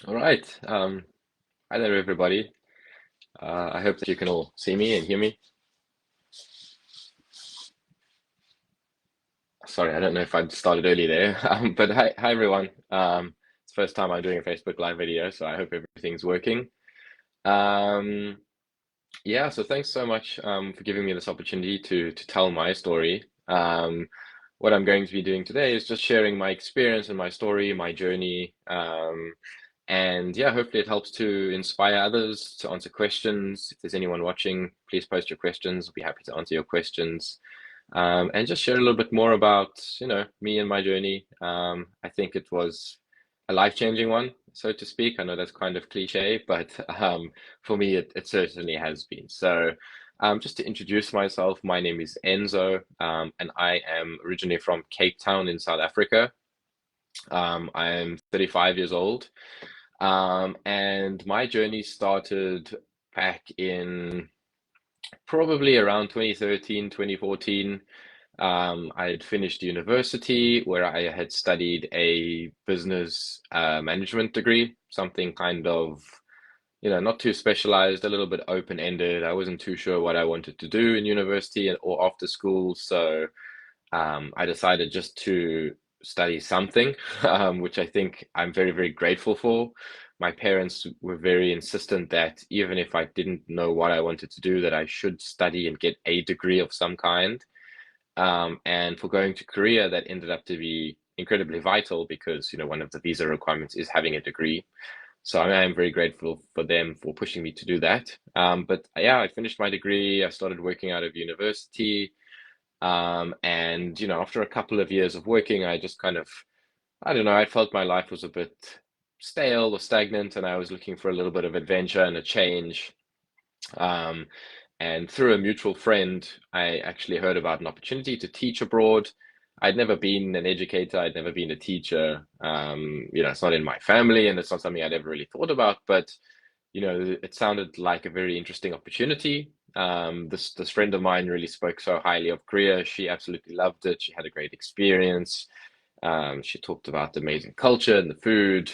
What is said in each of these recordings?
All right. Hi there, everybody. I hope that you can all see me and hear me. Sorry, I don't know if I started early there, but hi everyone. It's the first time I'm doing a Facebook Live video, so I hope everything's working. Um, yeah, so thanks so much for giving me this opportunity to tell my story. What I'm going to be doing today is just sharing my experience and my story, my journey. And yeah, hopefully it helps to inspire others to answer questions. If there's anyone watching, please post your questions. I'll be happy to answer your questions. And just share a little bit more about, me and my journey. I think it was a life-changing one, so to speak. I know that's kind of cliche, but for me, it certainly has been. So, just to introduce myself, my name is Enzo, and I am originally from Cape Town in South Africa. I am 35 years old. And my journey started back in probably around 2013, 2014. I had finished university where I had studied a business management degree, something kind of, not too specialized, a little bit open-ended. I wasn't too sure what I wanted to do in university or after school, so I decided just to study something, which I think I'm very, very grateful for. My parents were very insistent that even if I didn't know what I wanted to do, that I should study and get a degree of some kind. And for going to Korea, that ended up to be incredibly vital because, one of the visa requirements is having a degree. So I am very grateful for them for pushing me to do that. But yeah, I finished my degree. I started working out of university. And after a couple of years of working, I just kind of, I don't know, I felt my life was a bit stale or stagnant, and I was looking for a little bit of adventure and a change. Um, and through a mutual friend, I actually heard about an opportunity to teach abroad. I'd never been an educator, I'd never been a teacher. It's not in my family, and it's not something I'd ever really thought about, but it sounded like a very interesting opportunity. This friend of mine really spoke so highly of Korea. She absolutely loved it. She had a great experience. She talked about the amazing culture and the food.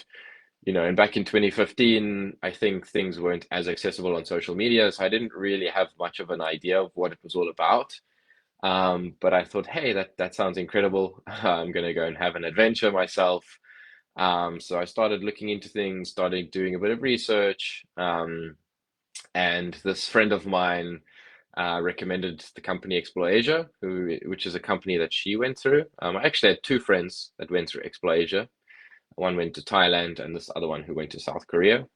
And back in 2015, I think things weren't as accessible on social media, so I didn't really have much of an idea of what it was all about. But I thought, hey, that sounds incredible. I'm gonna go and have an adventure myself. So I started looking into things, started doing a bit of research, and this friend of mine recommended the company Xplore Asia, which is a company that she went through. I actually had two friends that went through Xplore Asia. One went to Thailand, and this other one who went to South Korea.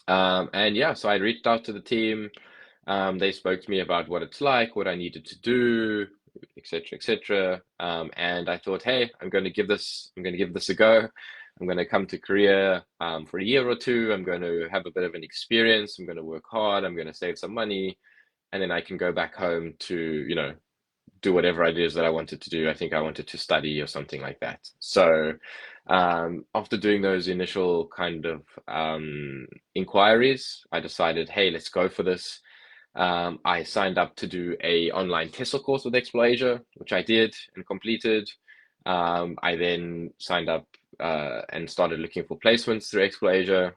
And yeah, so I reached out to the team. They spoke to me about what it's like, what I needed to do, etc., etc. And I thought, hey, I'm going to give this a go. I'm going to come to Korea for a year or two. I'm going to have a bit of an experience. I'm going to work hard. I'm going to save some money, and then I can go back home to, do whatever it is that I wanted to do. I think I wanted to study or something like that. So after doing those initial kind of inquiries, I decided, hey, let's go for this. I signed up to do a online TESOL course with Xplore, which I did and completed. I then signed up and started looking for placements through Xplore.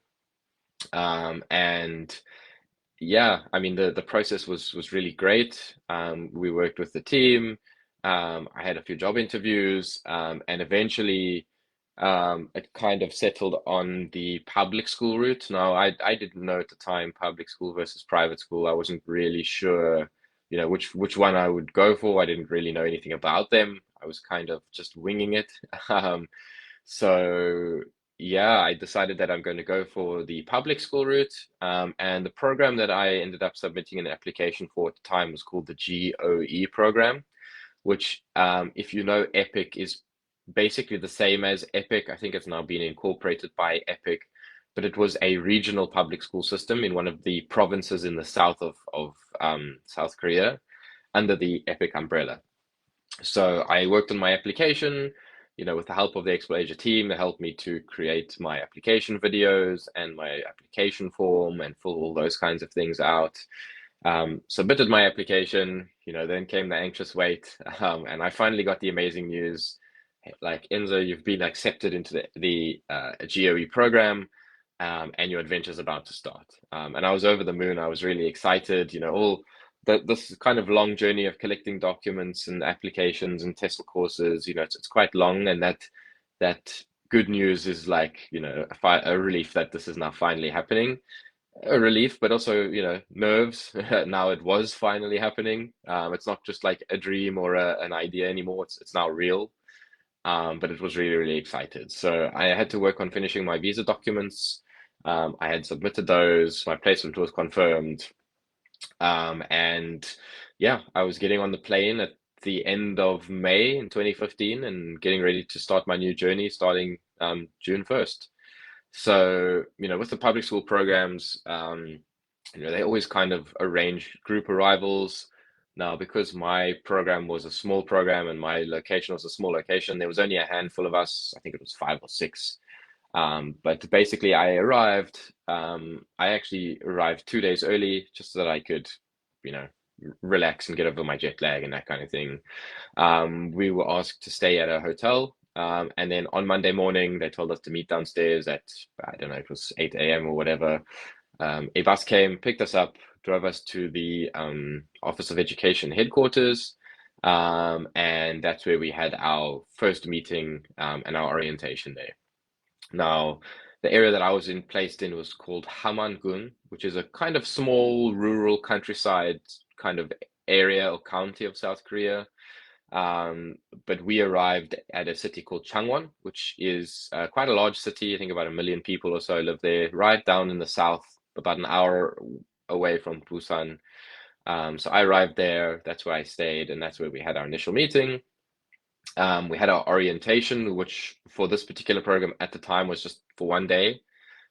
And yeah, I mean the process was really great. We worked with the team. I had a few job interviews, and eventually it kind of settled on the public school route. Now, I didn't know at the time public school versus private school. I wasn't really sure, which one I would go for. I didn't really know anything about them. I was kind of just winging it. Um, so yeah, I decided that I'm going to go for the public school route. And the program that I ended up submitting an application for at the time was called the GOE program, which, if you know Epic, is basically the same as Epic. I think it's now been incorporated by Epic, but it was a regional public school system in one of the provinces in the south of South Korea under the Epic umbrella. So I worked on my application, with the help of the Xplore team. They helped me to create my application videos and my application form and fill all those kinds of things out. Submitted my application, then came the anxious wait, and I finally got the amazing news, like, Enzo, you've been accepted into the GOE program. and your adventure's about to start. And I was over the moon. I was really excited. All this kind of long journey of collecting documents and applications and TESOL courses. It's quite long, and that good news is like a relief that this is now finally happening. A relief, but also nerves. Now it was finally happening. It's not just like a dream or an idea anymore. It's now real. But it was really, really excited. So I had to work on finishing my visa documents. I had submitted those. My placement was confirmed. And yeah, I was getting on the plane at the end of May in 2015 and getting ready to start my new journey starting June 1st. So, with the public school programs, they always kind of arrange group arrivals. Now, because my program was a small program and my location was a small location, there was only a handful of us. I think it was five or six. But basically, I actually arrived 2 days early just so that I could, you know, relax and get over my jet lag and that kind of thing. We were asked to stay at a hotel. And then on Monday morning, they told us to meet downstairs at, I don't know, it was 8 a.m. or whatever. A bus came, picked us up, drove us to the Office of Education headquarters. And that's where we had our first meeting and our orientation there. Now, the area that I was placed in was called Hamangun, which is a kind of small rural countryside kind of area or county of South Korea. Um, but we arrived at a city called Changwon, which is quite a large city. I think about 1 million people or so live there, right down in the south, about an hour away from Busan. So I arrived there. That's where I stayed, and that's where we had our initial meeting. We had our orientation, which for this particular program at the time was just for 1 day.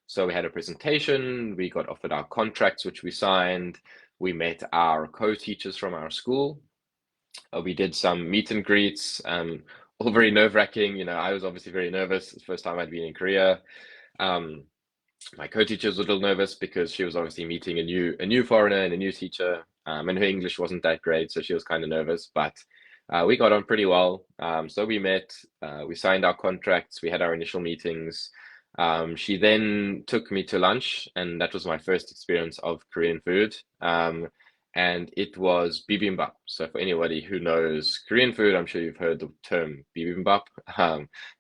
So we had a presentation, we got offered our contracts, which we signed. We met our co-teachers from our school. We did some meet and greets, all very nerve-wracking. I was obviously very nervous. It's the first time I'd been in Korea. Um, my co-teacher was a little nervous because she was obviously meeting a new foreigner and a new teacher, and her English wasn't that great, so she was kind of nervous. But we got on pretty well. So we met, we signed our contracts, we had our initial meetings. She then took me to lunch, and that was my first experience of Korean food. And it was bibimbap. So for anybody who knows Korean food, I'm sure you've heard the term bibimbap.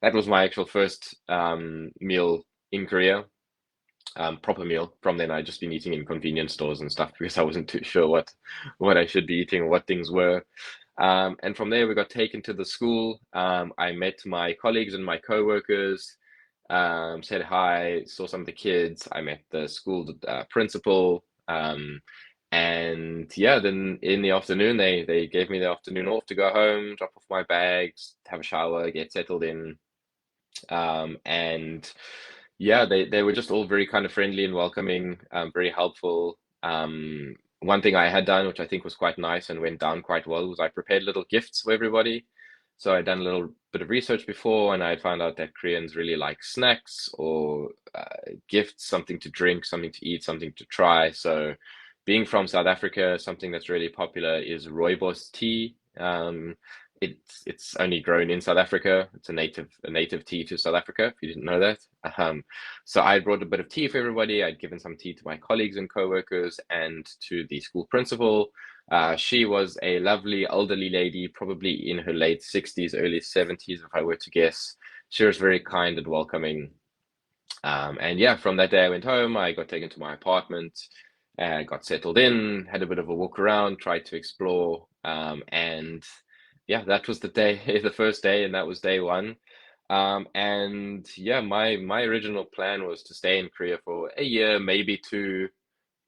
That was my actual first meal in Korea, proper meal. From then, I'd just been eating in convenience stores and stuff because I wasn't too sure what I should be eating or what things were. And from there, we got taken to the school. I met my colleagues and my co-workers, said hi, saw some of the kids. I met the school principal. And yeah, then in the afternoon, they gave me the afternoon off to go home, drop off my bags, have a shower, get settled in. And yeah, they were just all very kind of friendly and welcoming, very helpful. One thing I had done, which I think was quite nice and went down quite well, was I prepared little gifts for everybody. So I'd done a little bit of research before, and I found out that Koreans really like snacks or gifts, something to drink, something to eat, something to try. So being from South Africa, something that's really popular is rooibos tea. It's only grown in South Africa. It's a native tea to South Africa, if you didn't know that. So I brought a bit of tea for everybody. I'd given some tea to my colleagues and co-workers and to the school principal. She was a lovely elderly lady, probably in her late 60s, early 70s, if I were to guess. She was very kind and welcoming. And yeah, from that day I went home. I got taken to my apartment, got settled in, had a bit of a walk around, tried to explore, and yeah, that was the day, the first day, and that was day one. And yeah, my original plan was to stay in Korea for a year, maybe two.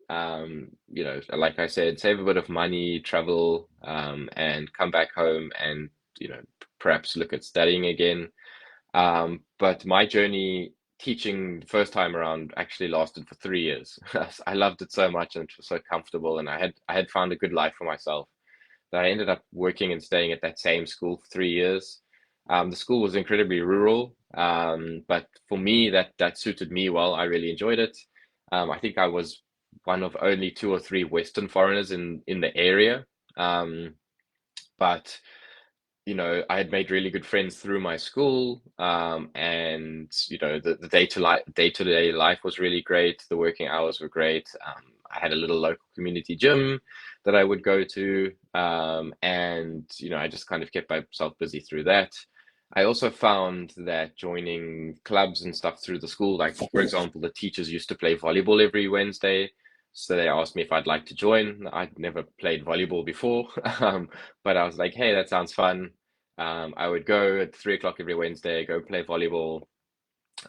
Like I said, save a bit of money, travel, and come back home and perhaps look at studying again. But my journey teaching the first time around actually lasted for 3 years. I loved it so much and it was so comfortable, and I had found a good life for myself that I ended up working and staying at that same school for 3 years. The school was incredibly rural, but for me, that suited me well. I really enjoyed it. I think I was one of only two or three Western foreigners in the area. But I had made really good friends through my school, and the day-to-day life was really great. The working hours were great. I had a little local community gym that I would go to, and I just kind of kept myself busy through that. I also found that joining clubs and stuff through the school, like for example, the teachers used to play volleyball every Wednesday. So they asked me if I'd like to join. I'd never played volleyball before, but I was like, hey, that sounds fun. I would go at 3 o'clock every Wednesday, go play volleyball.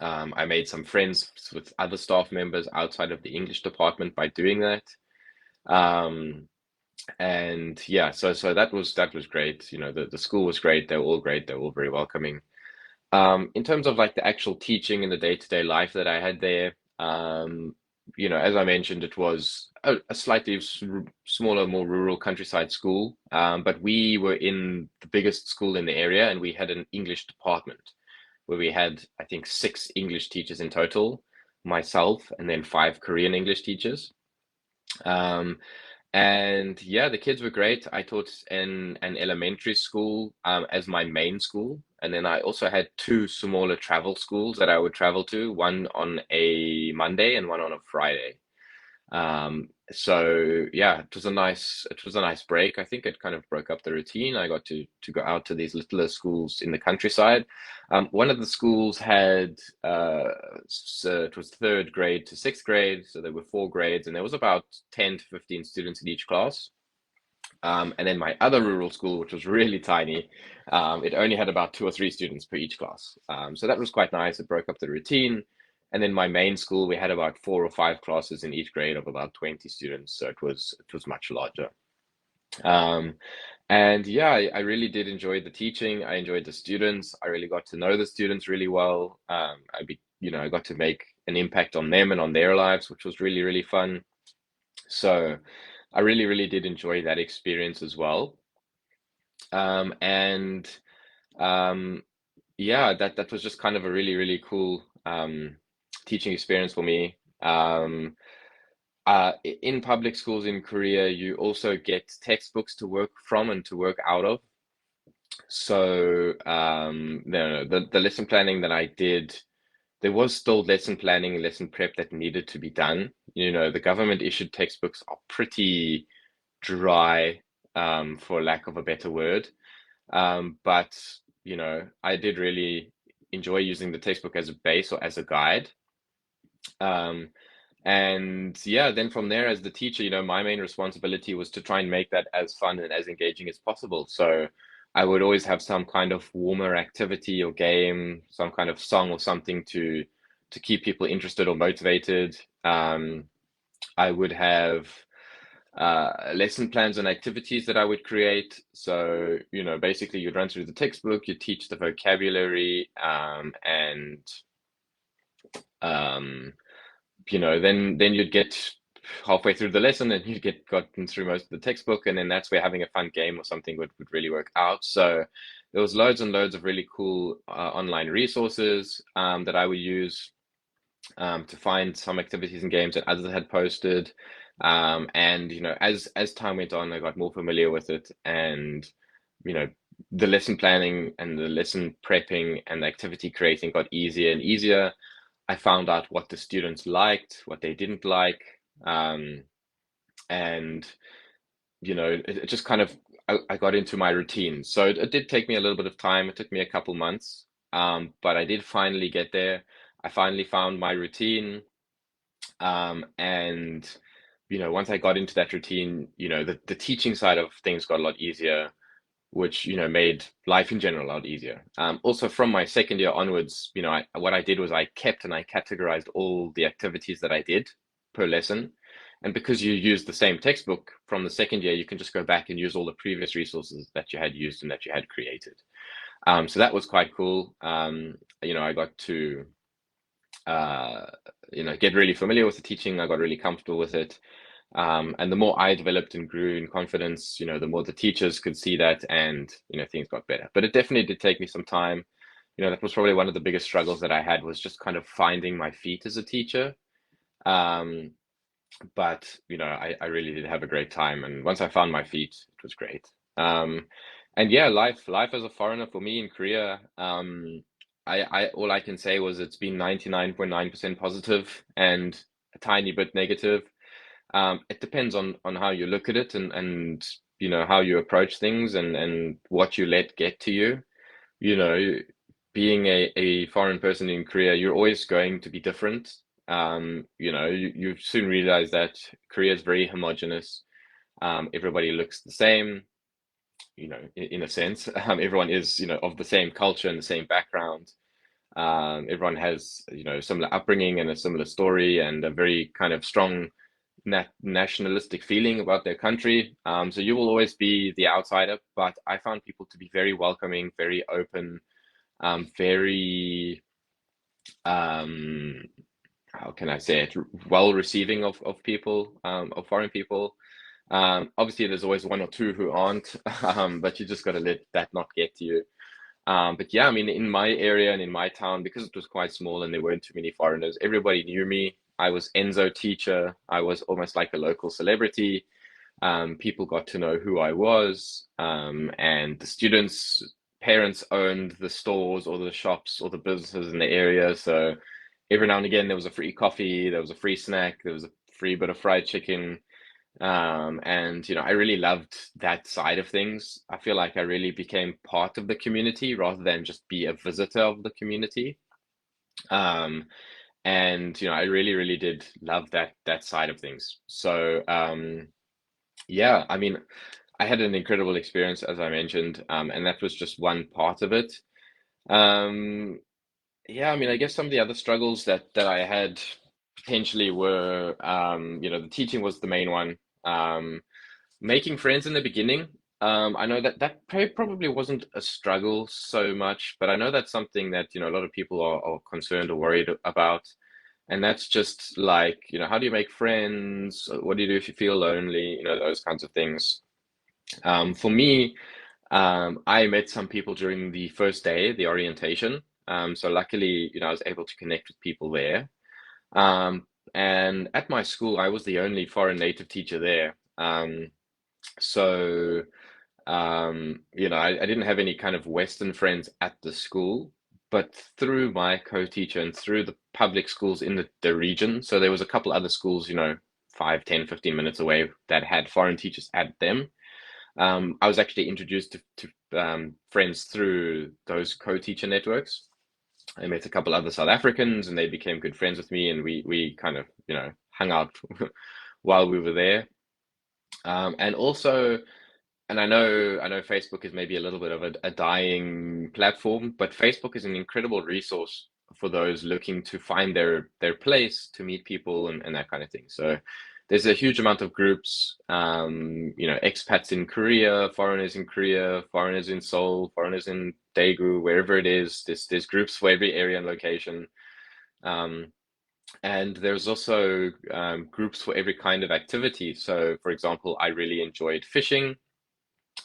I made some friends with other staff members outside of the English department by doing that. Um, and yeah, so that was great. The school was great. They were all great. They were all very welcoming. In terms of like the actual teaching and the day-to-day life that I had there, as I mentioned, it was a slightly smaller, more rural countryside school. But we were in the biggest school in the area, and we had an English department where we had, I think, six English teachers in total, myself, and then five Korean English teachers. Um, and yeah, the kids were great. I taught in an elementary school as my main school. And then I also had two smaller travel schools that I would travel to, one on a Monday and one on a Friday. So yeah, it was a nice break. I think it kind of broke up the routine. I got to go out to these littler schools in the countryside. One of the schools had so it was third grade to sixth grade, so there were four grades, and there was about 10 to 15 students in each class. And then my other rural school, which was really tiny, it only had about two or three students per each class. So that was quite nice. It broke up the routine. And then my main school, we had about four or five classes in each grade of about 20 students. So it was much larger. Um, and yeah, I really did enjoy the teaching. I enjoyed the students. I really got to know the students really well. I got to make an impact on them and on their lives, which was really, really fun. So I really, really did enjoy that experience as well. And um, yeah, that was just kind of a really, really cool teaching experience for me. In public schools in Korea, you also get textbooks to work from and to work out of. So the lesson planning that I did, there was still lesson planning and lesson prep that needed to be done. The government issued textbooks are pretty dry, for lack of a better word. But I did really enjoy using the textbook as a base or as a guide. Um, and yeah, then from there, as the teacher, my main responsibility was to try and make that as fun and as engaging as possible. So I would always have some kind of warmer activity or game, some kind of song or something to keep people interested or motivated. I would have lesson plans and activities that I would create. So, basically you'd run through the textbook, you teach the vocabulary, and um, then you'd get halfway through the lesson and you'd get gotten through most of the textbook, and then that's where having a fun game or something would really work out. So there was loads and loads of really cool online resources that I would use to find some activities and games that others had posted. And as time went on, I got more familiar with it, and you know, the lesson planning and the lesson prepping and the activity creating got easier and easier. I found out what the students liked, what they didn't like, um, and it just kind of I got into my routine. So it did take me a little bit of time. It took me a couple months, but I did finally get there. I finally found my routine. And once I got into that routine, the teaching side of things got a lot easier, which made life in general a lot easier. Also, from my second year onwards, what I did was I kept and I categorized all the activities that I did per lesson. And because you use the same textbook from the second year, you can just go back and use all the previous resources that you had used and that you had created. So that was quite cool. I got to uh, get really familiar with the teaching. I got really comfortable with it. And the more I developed and grew in confidence, the more the teachers could see that, and things got better. But it definitely did take me some time. That was probably one of the biggest struggles that I had, was just kind of finding my feet as a teacher. Um, but I really did have a great time, and once I found my feet, it was great. Um, And yeah, life as a foreigner for me in Korea, I all I can say was it's been 99.9% positive and a tiny bit negative. It depends on how you look at it and how you approach things and what you let get to you. You know, being a foreign person in Korea, you're always going to be different. You soon realize that Korea is very homogenous. Everybody looks the same, in a sense. Everyone is, of the same culture and the same background. Everyone has, similar upbringing and a similar story and a very kind of strong nationalistic feeling about their country. So you will always be the outsider, but I found people to be very welcoming, very open, very, um, how can I say it, well receiving of people, of foreign people. Obviously, there's always one or two who aren't, but you just got to let that not get to you. But yeah, I mean, in my area and in my town, because it was quite small and there weren't too many foreigners, everybody knew me. I was Enzo teacher. I was almost like a local celebrity. People got to know who I was, and the students' parents owned the stores or the shops or the businesses in the area. So every now and again, there was a free coffee, there was a free snack, there was a free bit of fried chicken. And I really loved that side of things. I feel like I really became part of the community rather than just be a visitor of the community. Um, and I really, really did love that side of things. So yeah, I mean, I had an incredible experience, as I mentioned, and that was just one part of it. Um, yeah, I mean, I guess some of the other struggles that I had potentially were, the teaching was the main one. Making friends in the beginning. I know that probably wasn't a struggle so much, but I know that's something that, a lot of people are concerned or worried about. And that's just like, how do you make friends? What do you do if you feel lonely? Those kinds of things. For me, I met some people during the first day, the orientation. So luckily, I was able to connect with people there. Um, and at my school, I was the only foreign native teacher there. So I didn't have any kind of Western friends at the school, but through my co-teacher and through the public schools in the region, so there was a couple other schools, 5, 10, 15 minutes away that had foreign teachers at them. I was actually introduced to friends through those co-teacher networks. I met a couple other South Africans and they became good friends with me and we kind of, hung out while we were there. And also, and I know Facebook is maybe a little bit of a dying platform, but Facebook is an incredible resource for those looking to find their place to meet people and that kind of thing. So there's a huge amount of groups, expats in Korea, foreigners in Seoul, foreigners in Daegu, wherever it is. There's groups for every area and location. Um, and there's also groups for every kind of activity. So, for example, I really enjoyed fishing.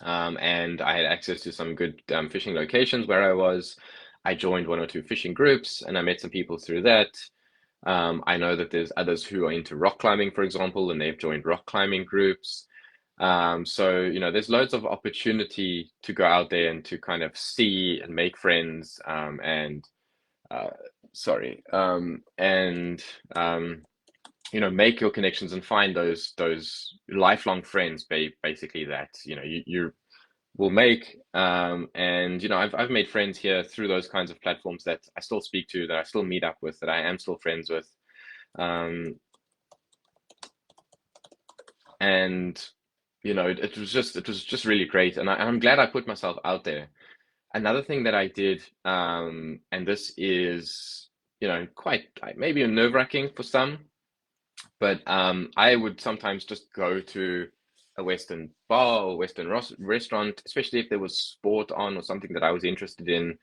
And I had access to some good fishing locations where I was. I joined one or two fishing groups and I met some people through that. I know that there's others who are into rock climbing, for example, and they've joined rock climbing groups. So there's loads of opportunity to go out there and to kind of see and make friends, and uh, sorry, and make your connections and find those lifelong friends, basically that you will make. And I've made friends here through those kinds of platforms that I still speak to, that I still meet up with, that I am still friends with. Um, and it was just really great, and I'm glad I put myself out there. Another thing that I did, and this is quite maybe nerve-wracking for some, but I would sometimes just go to a Western bar or Western restaurant, especially if there was sport on or something that I was interested in,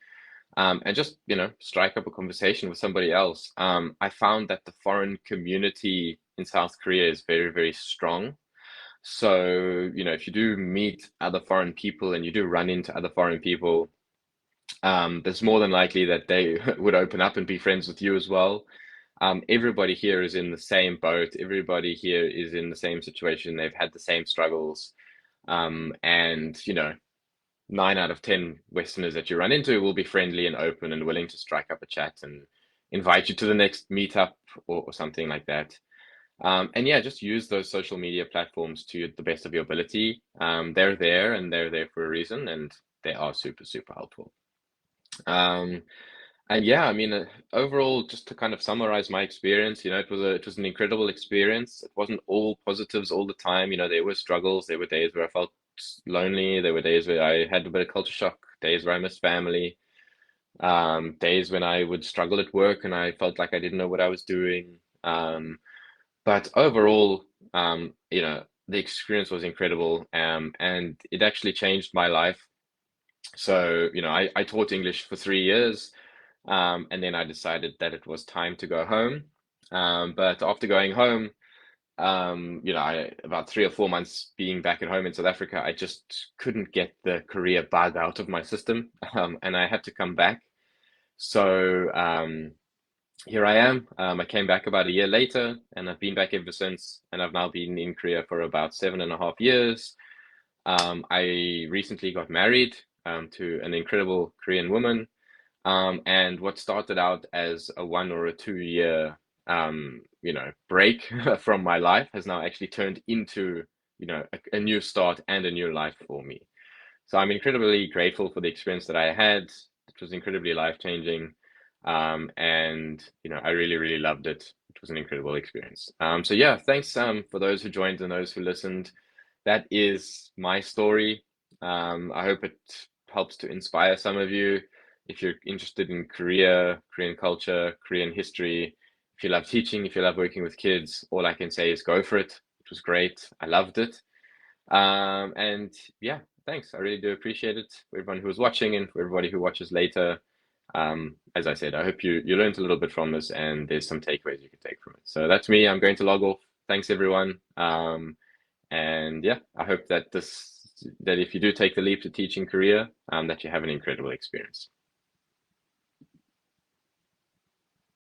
and just strike up a conversation with somebody else. I found that the foreign community in South Korea is very, very strong. So if you do meet other foreign people and you do run into other foreign people, there's more than likely that they would open up and be friends with you as well. Everybody here is in the same boat. Everybody here is in the same situation. They've had the same struggles. And nine out of 10 Westerners that you run into will be friendly and open and willing to strike up a chat and invite you to the next meetup or something like that. And yeah, just use those social media platforms to the best of your ability. They're there and they're there for a reason, and they are super, super helpful. Um, and yeah, I mean, overall, just to kind of summarize my experience, it was an incredible experience. It wasn't all positives all the time. There were struggles. There were days where I felt lonely. There were days where I had a bit of culture shock. Days where I missed family. Days when I would struggle at work and I felt like I didn't know what I was doing. But overall, the experience was incredible, and it actually changed my life. So, I taught English for 3 years, and then I decided that it was time to go home. But after going home, about 3 or 4 months being back at home in South Africa, I just couldn't get the career bug out of my system, and I had to come back. So, here I am. I came back about a year later, and I've been back ever since. And I've now been in Korea for about 7.5 years. I recently got married to an incredible Korean woman. And what started out as a 1 or 2 year, break from my life has now actually turned into, a new start and a new life for me. So I'm incredibly grateful for the experience that I had. It was incredibly life-changing. And I really, really loved it. It was an incredible experience. So yeah, thanks for those who joined and those who listened. That is my story. I hope it helps to inspire some of you. If you're interested in Korea, Korean culture, Korean history, if you love teaching, if you love working with kids, all I can say is go for it. It was great. I loved it. And yeah, thanks. I really do appreciate it for everyone who was watching and for everybody who watches later. As I said, I hope you learned a little bit from this and there's some takeaways you can take from it. So that's me. I'm going to log off. Thanks, everyone. And yeah, I hope that if you do take the leap to teach in Korea, that you have an incredible experience.